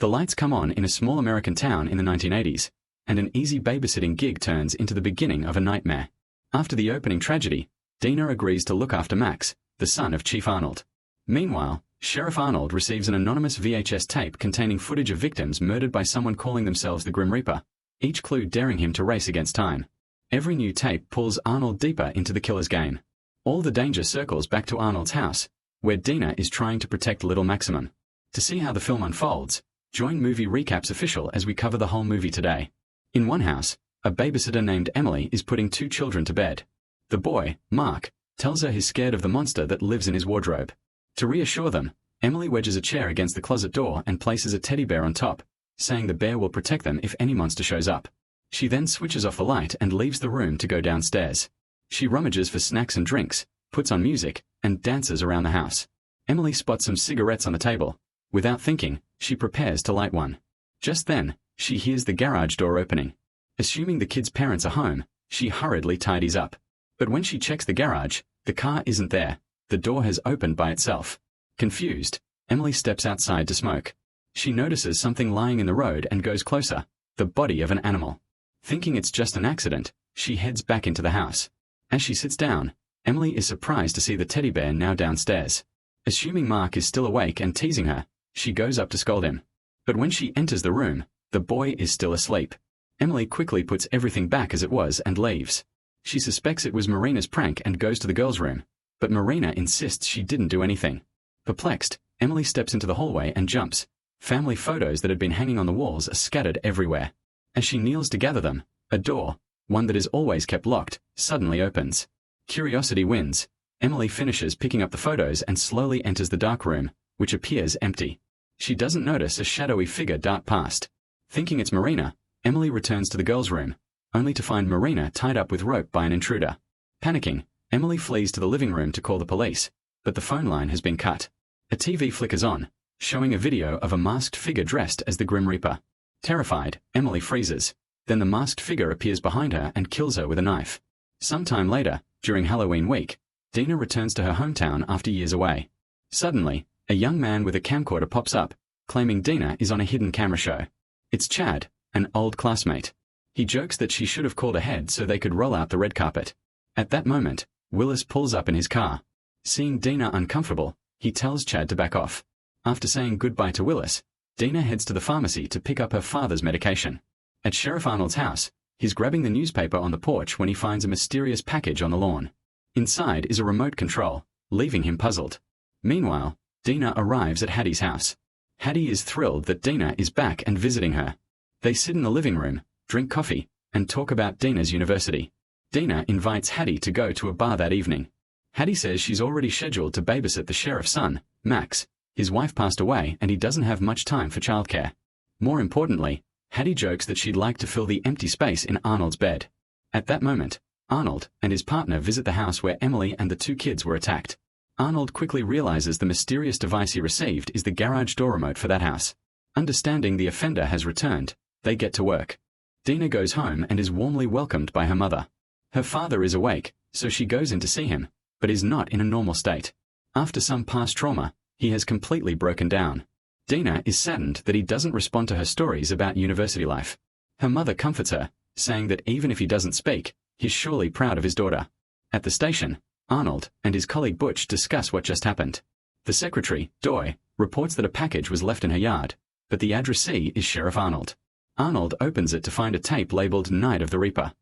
The lights come on in a small American town in the 1980s, and an easy babysitting gig turns into the beginning of a nightmare. After the opening tragedy, Dina agrees to look after Max, the son of Chief Arnold. Meanwhile, Sheriff Arnold receives an anonymous VHS tape containing footage of victims murdered by someone calling themselves the Grim Reaper, each clue daring him to race against time. Every new tape pulls Arnold deeper into the killer's game. All the danger circles back to Arnold's house, where Dina is trying to protect little Maximum. To see how the film unfolds, join Movie Recaps Official as we cover the whole movie today. In one house, a babysitter named Emily is putting two children to bed. The boy, Mark, tells her he's scared of the monster that lives in his wardrobe. To reassure them, Emily wedges a chair against the closet door and places a teddy bear on top, saying the bear will protect them if any monster shows up. She then switches off the light and leaves the room to go downstairs. She rummages for snacks and drinks, puts on music, and dances around the house. Emily spots some cigarettes on the table. Without thinking, she prepares to light one. Just then, she hears the garage door opening. Assuming the kids' parents are home, she hurriedly tidies up. But when she checks the garage, the car isn't there. The door has opened by itself. Confused, Emily steps outside to smoke. She notices something lying in the road and goes closer, the body of an animal. Thinking it's just an accident, she heads back into the house. As she sits down, Emily is surprised to see the teddy bear now downstairs. Assuming Mark is still awake and teasing her, she goes up to scold him. But when she enters the room, the boy is still asleep. Emily quickly puts everything back as it was and leaves. She suspects it was Marina's prank and goes to the girls' room, but Marina insists she didn't do anything. Perplexed, Emily steps into the hallway and jumps. Family photos that had been hanging on the walls are scattered everywhere. As she kneels to gather them, a door, one that is always kept locked, suddenly opens. Curiosity wins. Emily finishes picking up the photos and slowly enters the dark room, which appears empty. She doesn't notice a shadowy figure dart past. Thinking it's Marina, Emily returns to the girls' room, only to find Marina tied up with rope by an intruder. Panicking, Emily flees to the living room to call the police, but the phone line has been cut. A TV flickers on, showing a video of a masked figure dressed as the Grim Reaper. Terrified, Emily freezes. Then the masked figure appears behind her and kills her with a knife. Sometime later, during Halloween week, Dina returns to her hometown after years away. Suddenly, a young man with a camcorder pops up, claiming Dina is on a hidden camera show. It's Chad, an old classmate. He jokes that she should have called ahead so they could roll out the red carpet. At that moment, Willis pulls up in his car. Seeing Dina uncomfortable, he tells Chad to back off. After saying goodbye to Willis, Dina heads to the pharmacy to pick up her father's medication. At Sheriff Arnold's house, he's grabbing the newspaper on the porch when he finds a mysterious package on the lawn. Inside is a remote control, leaving him puzzled. Meanwhile, Dina arrives at Hattie's house. Hattie is thrilled that Dina is back and visiting her. They sit in the living room, drink coffee, and talk about Dina's university. Dina invites Hattie to go to a bar that evening. Hattie says she's already scheduled to babysit the sheriff's son, Max. His wife passed away and he doesn't have much time for childcare. More importantly, Hattie jokes that she'd like to fill the empty space in Arnold's bed. At that moment, Arnold and his partner visit the house where Emily and the two kids were attacked. Arnold quickly realizes the mysterious device he received is the garage door remote for that house. Understanding the offender has returned, they get to work. Dina goes home and is warmly welcomed by her mother. Her father is awake, so she goes in to see him, but is not in a normal state. After some past trauma, he has completely broken down. Dina is saddened that he doesn't respond to her stories about university life. Her mother comforts her, saying that even if he doesn't speak, he's surely proud of his daughter. At the station, Arnold and his colleague Butch discuss what just happened. The secretary, Doy, reports that a package was left in her yard, but the addressee is Sheriff Arnold. Arnold opens it to find a tape labeled Night of the Reaper.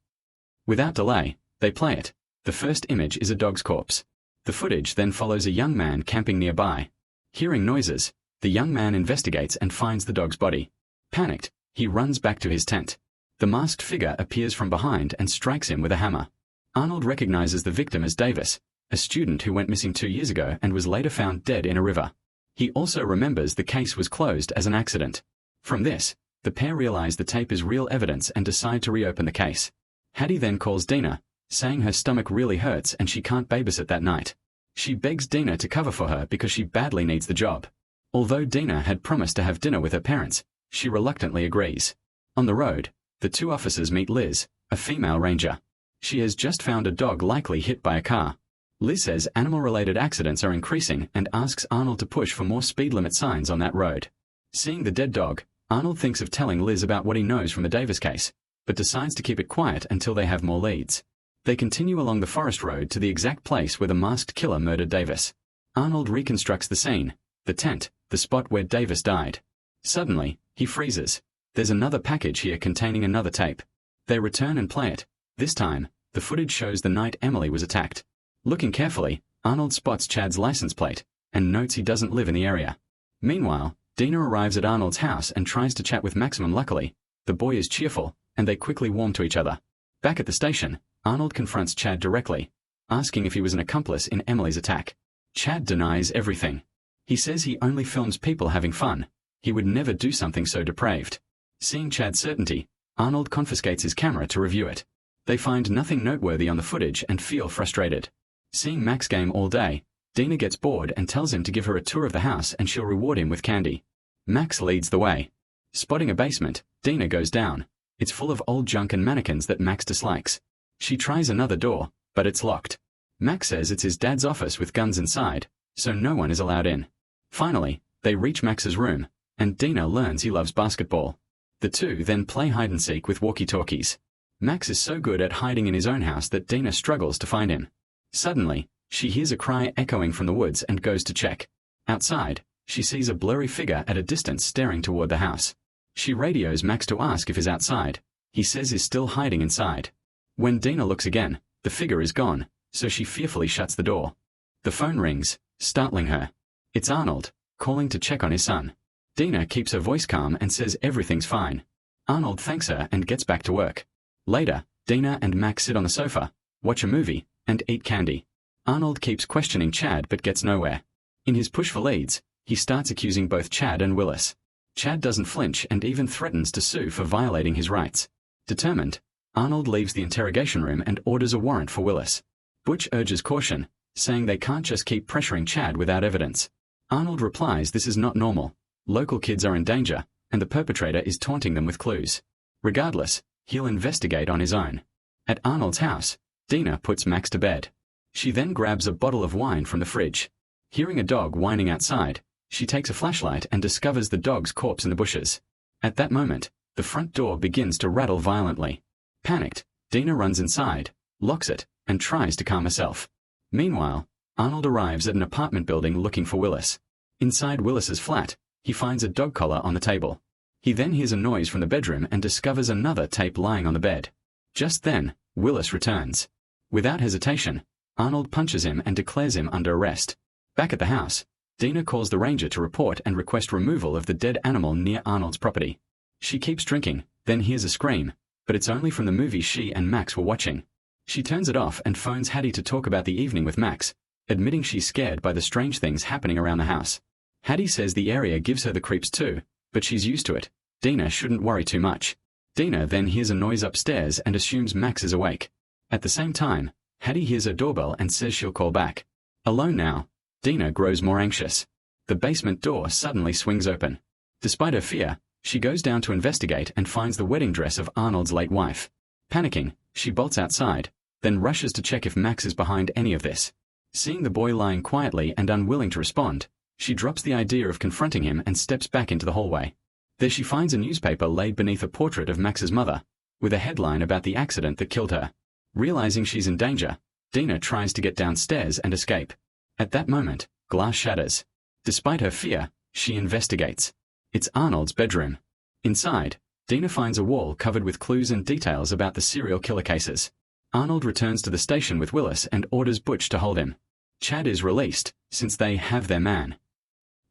Without delay, they play it. The first image is a dog's corpse. The footage then follows a young man camping nearby. Hearing noises, the young man investigates and finds the dog's body. Panicked, he runs back to his tent. The masked figure appears from behind and strikes him with a hammer. Arnold recognizes the victim as Davis, a student who went missing 2 years ago and was later found dead in a river. He also remembers the case was closed as an accident. From this, the pair realize the tape is real evidence and decide to reopen the case. Hattie then calls Dina, saying her stomach really hurts and she can't babysit that night. She begs Dina to cover for her because she badly needs the job. Although Dina had promised to have dinner with her parents, she reluctantly agrees. On the road, the two officers meet Liz, a female ranger. She has just found a dog likely hit by a car. Liz says animal-related accidents are increasing and asks Arnold to push for more speed limit signs on that road. Seeing the dead dog, Arnold thinks of telling Liz about what he knows from the Davis case, but decides to keep it quiet until they have more leads. They continue along the forest road to the exact place where the masked killer murdered Davis. Arnold reconstructs the scene, the tent, the spot where Davis died. Suddenly, he freezes. There's another package here containing another tape. They return and play it. This time, the footage shows the night Emily was attacked. Looking carefully, Arnold spots Chad's license plate, and notes he doesn't live in the area. Meanwhile, Dina arrives at Arnold's house and tries to chat with Maximum. Luckily, the boy is cheerful, and they quickly warm to each other. Back at the station, Arnold confronts Chad directly, asking if he was an accomplice in Emily's attack. Chad denies everything. He says he only films people having fun. He would never do something so depraved. Seeing Chad's certainty, Arnold confiscates his camera to review it. They find nothing noteworthy on the footage and feel frustrated. Seeing Max game all day, Dina gets bored and tells him to give her a tour of the house and she'll reward him with candy. Max leads the way. Spotting a basement, Dina goes down. It's full of old junk and mannequins that Max dislikes. She tries another door, but it's locked. Max says it's his dad's office with guns inside, so no one is allowed in. Finally, they reach Max's room, and Dina learns he loves basketball. The two then play hide-and-seek with walkie-talkies. Max is so good at hiding in his own house that Dina struggles to find him. Suddenly, she hears a cry echoing from the woods and goes to check. Outside, she sees a blurry figure at a distance staring toward the house. She radios Max to ask if he's outside. He says he's still hiding inside. When Dina looks again, the figure is gone, so she fearfully shuts the door. The phone rings, startling her. It's Arnold, calling to check on his son. Dina keeps her voice calm and says everything's fine. Arnold thanks her and gets back to work. Later, Dina and Max sit on the sofa, watch a movie, and eat candy. Arnold keeps questioning Chad but gets nowhere. In his push for leads, he starts accusing both Chad and Willis. Chad doesn't flinch and even threatens to sue for violating his rights. Determined, Arnold leaves the interrogation room and orders a warrant for Willis. Butch urges caution, saying they can't just keep pressuring Chad without evidence. Arnold replies this is not normal. Local kids are in danger, and the perpetrator is taunting them with clues. Regardless, he'll investigate on his own. At Arnold's house, Dina puts Max to bed. She then grabs a bottle of wine from the fridge. Hearing a dog whining outside, she takes a flashlight and discovers the dog's corpse in the bushes. At that moment, the front door begins to rattle violently. Panicked, Dina runs inside, locks it, and tries to calm herself. Meanwhile, Arnold arrives at an apartment building looking for Willis. Inside Willis's flat, he finds a dog collar on the table. He then hears a noise from the bedroom and discovers another tape lying on the bed. Just then, Willis returns. Without hesitation, Arnold punches him and declares him under arrest. Back at the house, Dina calls the ranger to report and request removal of the dead animal near Arnold's property. She keeps drinking, then hears a scream, but it's only from the movie she and Max were watching. She turns it off and phones Hattie to talk about the evening with Max, admitting she's scared by the strange things happening around the house. Hattie says the area gives her the creeps too, but she's used to it. Dina shouldn't worry too much. Dina then hears a noise upstairs and assumes Max is awake. At the same time, Hattie hears her doorbell and says she'll call back. Alone now, Dina grows more anxious. The basement door suddenly swings open. Despite her fear, she goes down to investigate and finds the wedding dress of Arnold's late wife. Panicking, she bolts outside, then rushes to check if Max is behind any of this. Seeing the boy lying quietly and unwilling to respond, she drops the idea of confronting him and steps back into the hallway. There she finds a newspaper laid beneath a portrait of Max's mother, with a headline about the accident that killed her. Realizing she's in danger, Dina tries to get downstairs and escape. At that moment, glass shatters. Despite her fear, she investigates. It's Arnold's bedroom. Inside, Dina finds a wall covered with clues and details about the serial killer cases. Arnold returns to the station with Willis and orders Butch to hold him. Chad is released, since they have their man.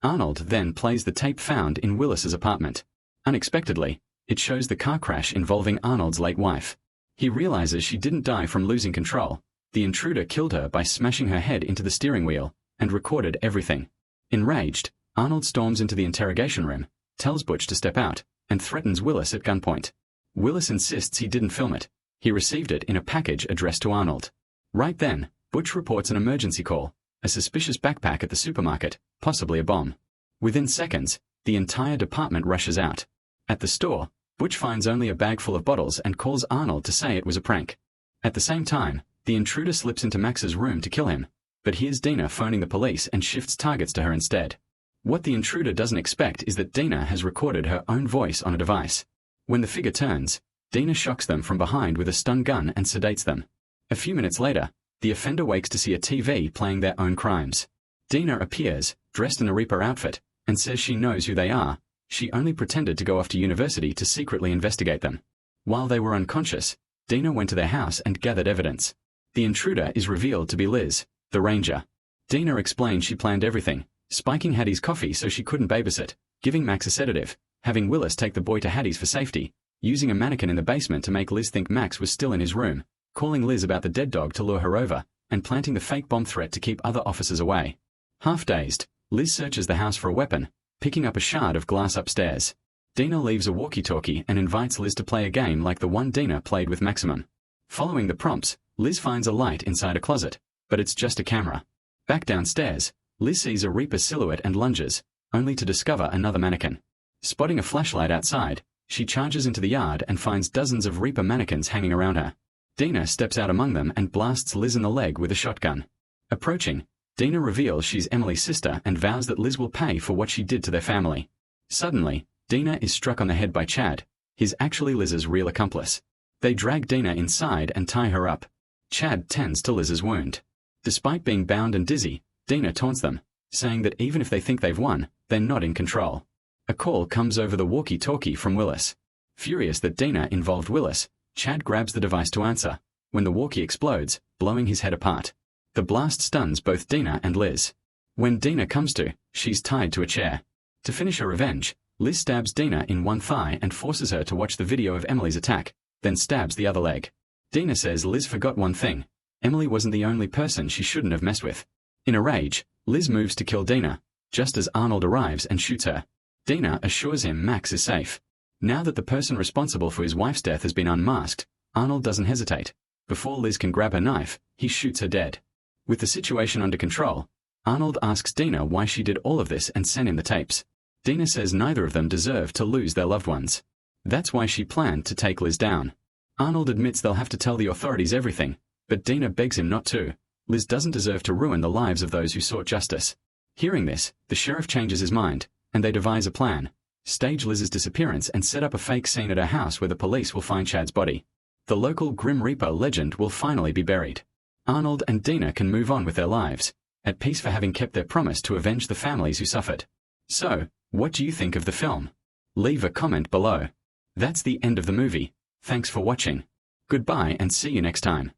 Arnold then plays the tape found in Willis's apartment. Unexpectedly, it shows the car crash involving Arnold's late wife. He realizes she didn't die from losing control. The intruder killed her by smashing her head into the steering wheel, and recorded everything. Enraged, Arnold storms into the interrogation room, tells Butch to step out, and threatens Willis at gunpoint. Willis insists he didn't film it. He received it in a package addressed to Arnold. Right then, Butch reports an emergency call, a suspicious backpack at the supermarket, possibly a bomb. Within seconds, the entire department rushes out. At the store, Butch finds only a bag full of bottles and calls Arnold to say it was a prank. At the same time, the intruder slips into Max's room to kill him, but hears Dina phoning the police and shifts targets to her instead. What the intruder doesn't expect is that Dina has recorded her own voice on a device. When the figure turns, Dina shocks them from behind with a stun gun and sedates them. A few minutes later, the offender wakes to see a TV playing their own crimes. Dina appears, dressed in a Reaper outfit, and says she knows who they are. She only pretended to go off to university to secretly investigate them. While they were unconscious, Dina went to their house and gathered evidence. The intruder is revealed to be Liz, the ranger. Dina explained she planned everything, spiking Hattie's coffee so she couldn't babysit, giving Max a sedative, having Willis take the boy to Hattie's for safety, using a mannequin in the basement to make Liz think Max was still in his room, calling Liz about the dead dog to lure her over, and planting the fake bomb threat to keep other officers away. Half-dazed, Liz searches the house for a weapon, picking up a shard of glass upstairs. Dina leaves a walkie-talkie and invites Liz to play a game like the one Dina played with Maximum. Following the prompts, Liz finds a light inside a closet, but it's just a camera. Back downstairs, Liz sees a Reaper silhouette and lunges, only to discover another mannequin. Spotting a flashlight outside, she charges into the yard and finds dozens of Reaper mannequins hanging around her. Dina steps out among them and blasts Liz in the leg with a shotgun. Approaching, Dina reveals she's Emily's sister and vows that Liz will pay for what she did to their family. Suddenly, Dina is struck on the head by Chad. He's actually Liz's real accomplice. They drag Dina inside and tie her up. Chad tends to Liz's wound. Despite being bound and dizzy, Dina taunts them, saying that even if they think they've won, they're not in control. A call comes over the walkie-talkie from Willis. Furious that Dina involved Willis, Chad grabs the device to answer, when the walkie explodes, blowing his head apart. The blast stuns both Dina and Liz. When Dina comes to, she's tied to a chair. To finish her revenge, Liz stabs Dina in one thigh and forces her to watch the video of Emily's attack, then stabs the other leg. Dina says Liz forgot one thing. Emily wasn't the only person she shouldn't have messed with. In a rage, Liz moves to kill Dina, just as Arnold arrives and shoots her. Dina assures him Max is safe. Now that the person responsible for his wife's death has been unmasked, Arnold doesn't hesitate. Before Liz can grab her knife, he shoots her dead. With the situation under control, Arnold asks Dina why she did all of this and sent him the tapes. Dina says neither of them deserve to lose their loved ones. That's why she planned to take Liz down. Arnold admits they'll have to tell the authorities everything, but Dina begs him not to. Liz doesn't deserve to ruin the lives of those who sought justice. Hearing this, the sheriff changes his mind, and they devise a plan. Stage Liz's disappearance and set up a fake scene at her house where the police will find Chad's body. The local Grim Reaper legend will finally be buried. Arnold and Dina can move on with their lives, at peace for having kept their promise to avenge the families who suffered. So, what do you think of the film? Leave a comment below. That's the end of the movie. Thanks for watching. Goodbye and see you next time.